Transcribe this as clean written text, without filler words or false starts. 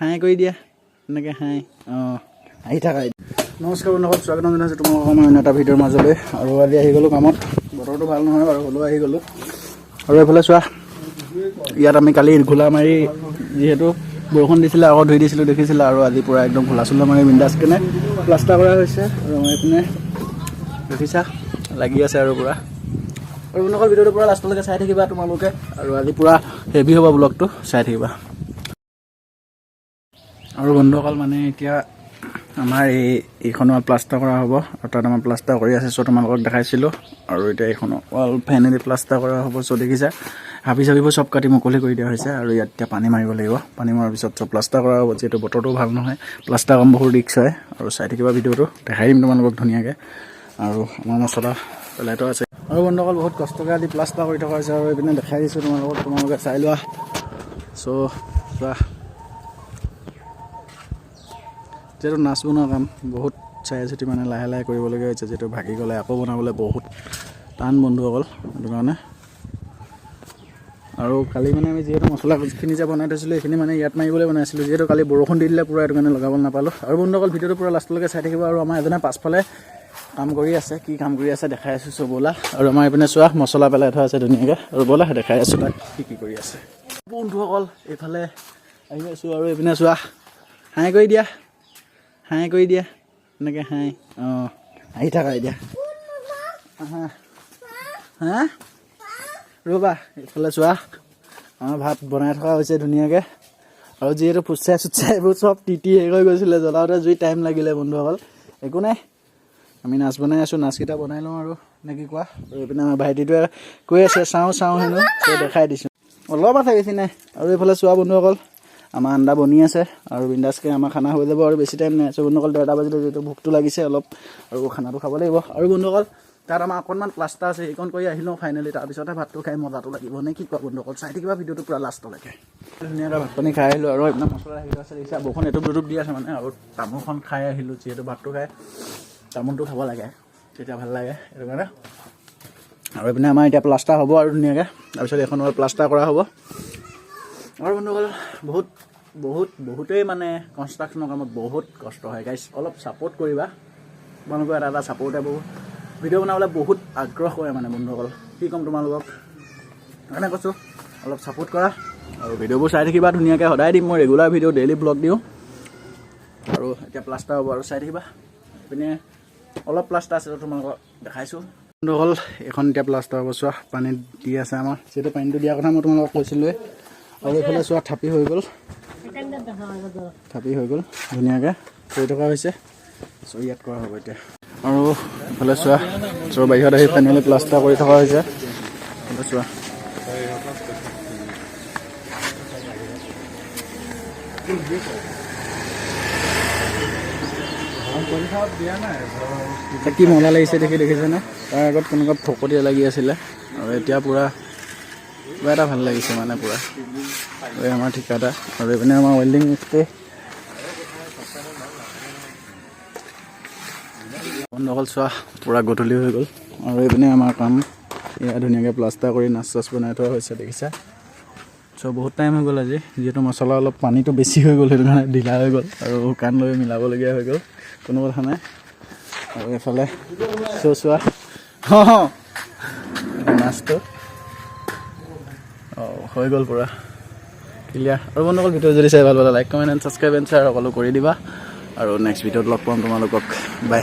হাই কৰি দিয়া এনেকৈ হাই আহি থাকা। নমস্কাৰ বন্ধুসকল, স্বাগতম জনাইছোঁ তোমালোকক মই অন্য এটা ভিডিঅ'ৰ মাজলৈ। আৰু আজি আহি গ'লোঁ কামত। বতৰটো ভাল নহয় বাৰু, হ'লেও আহি গ'লোঁ। আৰু এইফালে চোৱা, ইয়াত আমি কালি ঘোলা মাৰি যিহেতু বৰষুণ দিছিলে আকৌ ধুই দিছিলোঁ দেখিছিলে, আৰু আজি পূৰা একদম ঘোলা চোলা মাৰি বিন্দাছ কেনে প্লাষ্টাৰ কৰা হৈছে। আৰু আমাৰ এইপিনে দেখিছা লাগি আছে আৰু পূৰা। আৰু বন্ধুসকল ভিডিঅ'টো পূৰা লাষ্টলৈকে চাই থাকিবা তোমালোকে, আৰু আজি পূৰা হেভি হ'ব ব্লগটো, চাই থাকিবা। আৰু বন্ধুসকল মানে এতিয়া আমাৰ এইখনো প্লাষ্টাৰ কৰা হ'ব, আৰু তাত আমাৰ প্লাষ্টাৰ কৰি আছে চ' তোমালোকক দেখাইছিলোঁ। আৰু এতিয়া এইখনো ৱাল ফেনেদি প্লাষ্টাৰ কৰা হ'ব। চ' দেখিছা হাবি চাবিবোৰ চব কাটি মুকলি কৰি দিয়া হৈছে, আৰু ইয়াত এতিয়া পানী মাৰিব লাগিব। পানী মৰাৰ পিছত চব প্লাষ্টাৰ কৰা হ'ব, যিহেতু বতৰটো ভাল নহয়, প্লাষ্টাৰ কাম বহুত ৰিক্স হয়। আৰু চাই থাকিবা ভিডিঅ'টো, দেখাই দিম তোমালোকক ধুনীয়াকৈ। আৰু আমাৰ মছলা পেলাই থোৱা আছে। আৰু বন্ধুসকল বহুত কষ্টকৈ আজি প্লাষ্টাৰ কৰি থকা হৈছে, আৰু এইপিনে দেখাই দিছোঁ তোমালোকে চাই লোৱা। চ' চোৱা, যিহেতু নাচ বনোৱা কাম বহুত চাই চিতি মানে লাহে লাহে কৰিবলগীয়া হৈছে, যিহেতু ভাগি গ'লে আকৌ বনাবলৈ বহুত টান বন্ধুসকল, সেইটো কাৰণে। আৰু কালি মানে আমি যিহেতু মছলাখিনি যে বনাই থৈছিলোঁ এইখিনি মানে ইয়াত মাৰিবলৈ বনাইছিলোঁ, যিহেতু কালি বৰষুণ দি দিলে পূৰা, সেইটো কাৰণে লগাব নাপালোঁ। আৰু বন্ধুসকল ভিডিঅ'টো পূৰা লাষ্টলৈকে চাই থাকিব। আৰু আমাৰ এজনে পাছফালে কাম কৰি আছে, কি কাম কৰি আছে দেখাই আছোঁ চ' ব'লা। আৰু আমাৰ এইপিনে চোৱা মছলা পেলাই থোৱা আছে ধুনীয়াকৈ, আৰু ব'লা দেখাই আছোঁ তাক কি কৰি আছে। বন্ধুসকল এইফালে আহি আছোঁ, আৰু এইপিনে চোৱা হাই কৰি দিয়া, হাই কৰি দিয়া এনেকৈ হাই আহি থাকা এতিয়া। হা ৰ'বা, এইফালে চোৱা আমাৰ ভাত বনাই থকা হৈছে ধুনীয়াকৈ। আৰু যিহেতু ফুটচাই চুটচাই এইবোৰ চব তিতি হেৰি হৈ গৈছিলে, জ্বলাওঁতে জুই টাইম লাগিলে বন্ধুসকল, একো নাই। আমি নাচ বনাই আছোঁ, নাচকেইটা বনাই লওঁ আৰু নে কি কোৱা। আৰু এইপিনে আমাৰ ভাইটিটোৱে কৈ আছে চাওঁ হেনো, চ' দেখাই দিছোঁ অলপ আছে বেছি নাই। আৰু এইফালে চোৱা বন্ধুসকল আমাৰ আন্দা বনি আছে, আৰু বিন্দাছকৈ আমাৰ খানা হৈ যাব, আৰু বেছি টাইম নাই। চ' বন্ধুসকল 1:30 বাজিলে, যিহেতু ভোকটো লাগিছে অলপ, আৰু খানাটো খাব লাগিব। আৰু বন্ধুসকল তাত আমাৰ অকণমান প্লাষ্টাৰ আছে, সেইকণ কৰি আহিলোঁ ফাইনেলি, তাৰপিছতে ভাতটো খাই মজাটো লাগিব নে কি কোৱা বন্ধুসকল। চাই থাকিবা ভিডিঅ'টো পূৰা লাষ্টলৈকে। ধুনীয়াকৈ ভাত পানী খাই আহিলোঁ, আৰু একদম মছলা আহি আছে দেখিছা, বৰষুণ এটুপ দুটুপ দি আছে মানে। আৰু তামোলখন খাই আহিলোঁ, যিহেতু ভাতটো খাই তামোলটো খাব লাগে তেতিয়া ভাল লাগে, সেইটো কাৰণে। আৰু এইপিনে আমাৰ এতিয়া প্লাষ্টাৰ হ'ব আৰু ধুনীয়াকৈ, তাৰপিছত এখন প্লাষ্টাৰ কৰা হ'ব। আৰু বন্ধুসকল বহুতেই মানে কনষ্ট্ৰাকশ্যনৰ কামত বহুত কষ্ট হয় গাইছ, অলপ ছাপোৰ্ট কৰিবা। তোমালোকৰ এটা ছাপোৰ্টে বহুত ভিডিঅ' বনাবলৈ বহুত আগ্ৰহ কৰে মানে বন্ধুসকল, কি ক'ম তোমালোকক, সেইকাৰণে কৈছোঁ অলপ ছাপোৰ্ট কৰা। আৰু ভিডিঅ'বোৰ চাই থাকিবা ধুনীয়াকৈ, সদায় দিম মই ৰেগুলাৰ ভিডিঅ', ডেইলি ব্লগ দিওঁ। আৰু এতিয়া প্লাষ্টাৰ হ'ব, আৰু চাই থাকিবা। এইপিনে অলপ প্লাষ্টাৰ আছে তোমালোকক দেখাইছোঁ বন্ধুসকল। এইখন এতিয়া প্লাষ্টাৰ হ'ব, চোৱা পানীত দি আছে আমাৰ, যিহেতু পানীটো দিয়াৰ কথা মই তোমালোকক কৈছিলোঁৱে। আৰু এইফালে চোৱা থাপি হৈ গ'ল ধুনীয়াকৈ কৰি থকা হৈছে, চ' ইয়াত কৰা হ'ব এতিয়া। আৰু এইফালে চোৱা চ' বাহিৰত আহি ফাইনেলি প্লাষ্টাৰ কৰি থকা হৈছে, চোৱা। কি মজা লাগিছে দেখিছেনে, তাৰ আগত কেনেকুৱা ফকতীয়া লাগি আছিলে, আৰু এতিয়া পূৰা কিবা এটা ভাল লাগিছে মানে পূৰা। এই আমাৰ ঠিকাদাৰ, আৰু এইপিনে আমাৰ ৱেল্ডিং মিস্ত্ৰী বন্ধুসকল চোৱা পূৰা গধূলি হৈ গ'ল। আৰু এইপিনে আমাৰ কাম এয়া ধুনীয়াকৈ প্লাষ্টাৰ কৰি নাচ চাচ বনাই থোৱা হৈছে দেখিছা। চ' বহুত টাইম হৈ গ'ল আজি, যিহেতু মছলা অলপ পানীটো বেছি হৈ গ'ল, সেইটো কাৰণে ঢিলা হৈ গ'ল, আৰু শুকান লৈ মিলাবলগীয়া হৈ গ'ল, কোনো কথা নাই। আৰু এইফালে চোৱা নাচটো হৈ গ'ল পূৰা ক্লিয়াৰ। আৰু বন্ধুসকল ভিডিঅ' যদি চাই ভাল পালে like comment and subscribe and share সকলো কৰি দিবা। আৰু নেক্সট ভিডিঅ'ত লগ পাম তোমালোকক, বাই।